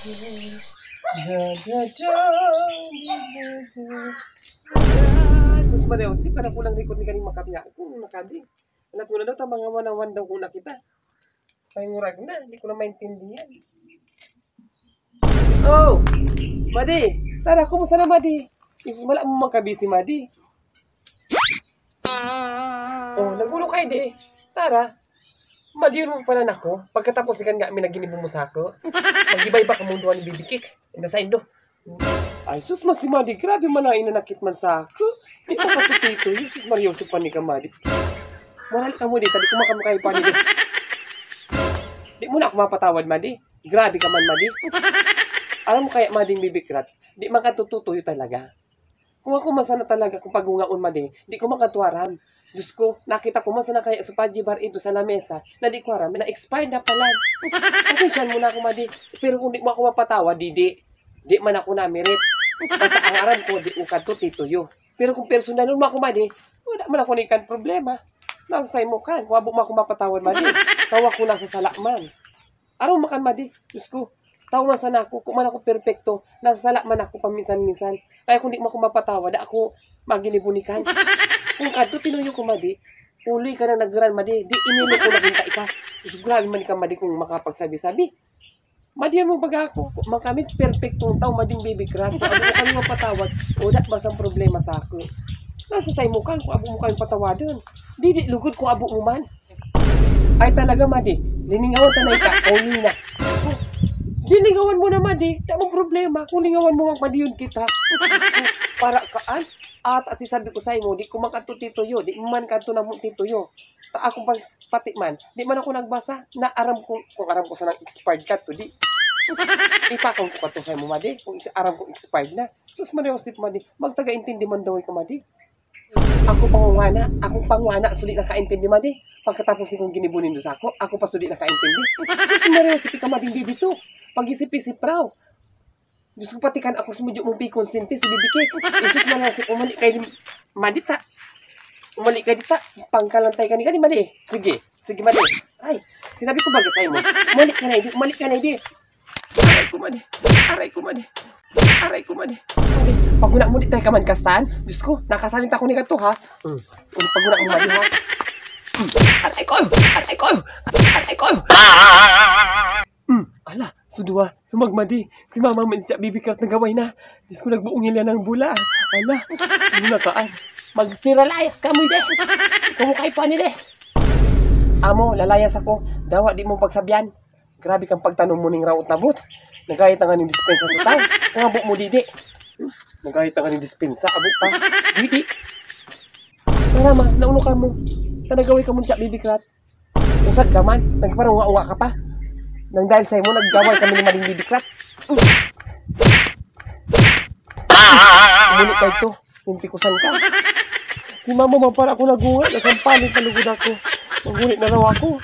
Sus Maria, usip ka na kulang record ni kaning makapya. Kung nakadi. Natuna daw, tamang manawan daw kuna kita. Pahingurag na, hindi ko na maintindihan. Oh! Madi! Tara, kumusta na Madi? Isus, wala mo makabisi Madi. Oh, nagulo kayo di. Tara. Madi mo pala nako. Pagkatapos di kan nga minaginibong mo sa ako. Mag-iba-iba ka munduan ni bibikik. Ina sa indo. Ay, sus, mas si Madi. Grabe man na inanakit man sa ako. Di pa katutito. Sus, Marioso pa ni ka Madi. Moral ka mo di. Tadi kumakamukay pa ni di. Di mo na ako mapatawad, Madi. Grabe ka man, Madi. Alam mo kaya, Mading bibikrat, di makatututuyo talaga. Kung ako masana talaga kung pagungaon, Madi, di ko makatuaram. Diyos ko, nakita ko masana kaya sa Paji Bar ito sa lamesa, na di ko aram, na expired na pala. Pasensyan mo na ako, Madi. Pero kung di mo ako mapatawad, di man ako namirit. Basta ang aram ko, di ukad to tituyo. Pero kung personal mo ako, Madi, wala man ako nikan problema. Nasa mo kan, kung abo mo ako mapatawad, Madi. Tawa ko nasa salakman. Araw makan, Madi. Diyos ko, tawa na sana ako. Kung man ako perfecto, nasa salakman ako paminsan-minsan. Kaya kung di mo ako mapatawad, ako maginibunikan. Kung kadto tinuyo ko, Madi, uloy ka na nagran, Madi. Di inilo ko na kita ika. Diyos, grabe man ka, Madi, kung makapagsabi-sabi. Madi, ano baga ako? Makamit perfectong tao, Mading baby crack. Kung abo mo kami mapatawad, wala basang problema sa ako. Nasa tayo mo kan, kung abo mo kami patawadan. Di lugod kung abo mo man. Ay talaga, Madi, liningawan ka na ika, kauli na. Liningawan mo na, Madi, di mo problema. Kung lingawan mo, Madi yun kita. Para kaan, at sabi ko sa mo, di ko man kanto tituyo, di man kanto na mo tituyo. Ako pang pati man, di man ako nagbasa, na aram ko, kung aram ko sa nang expired ka to, di. Ipakang ko kanto sa mo, Madi, kung aram ko expired na. Sus, Mariosip, Madi, magtaga-intindi man daw ka, Madi. Akong pangwana, sulit na kaintindi, Madi. Pagkatapos kong ginibunin doon sa ako pa sulit na kaintindi. Sus, Mariosip, ka, Mading bibito. Pag-isip-isip raw. Diyos ko patikan ako sumudyo mong pikonsinti si bibikik. Isus Mariosip, umalik kayo ni Madi ta. Umalik kayo dita. Pangkalantay ka ni Madi. Sige, Madi. Ay, sinabi ko baga sa'yo mo. Umalik ka na, hindi. Aray ko, Madi. Paguna mo di tayo kaman kastan. Diyos ko, nakasalinta ko ni ka to, ha? Paguna mo, Madi, ha? Aray ko! Ala, sudwa, sumagmadi. Si mama man siya bibikrat na gaway na. Diyos ko, nagbuong hila ng bula. Ala, muna kaan. Magsiralayas ka mo, ide. Kumukay pa ni, de. Amo, lalayas ako. Dawa, di mo pagsabyan. Grabe kang pagtanong mo ning raot na but. Nagayit ang aning dispensa sa tao. Ang abo mo, didi. Nagayit ang aning dispensa, abo pa. Didi. Tara ma, naulo ka mo. Tanagaway ka mo siya bibikrat. Usad ka man, nagparunga-unga ka pa. Nang dahil sa'yo mo, naggaway kami ni Mading bibikrat. Umulit ka ito. Pumpikusan ka. Si mama para ako naguha. Nasampalit na lugod ako. Nagulit na raw ako.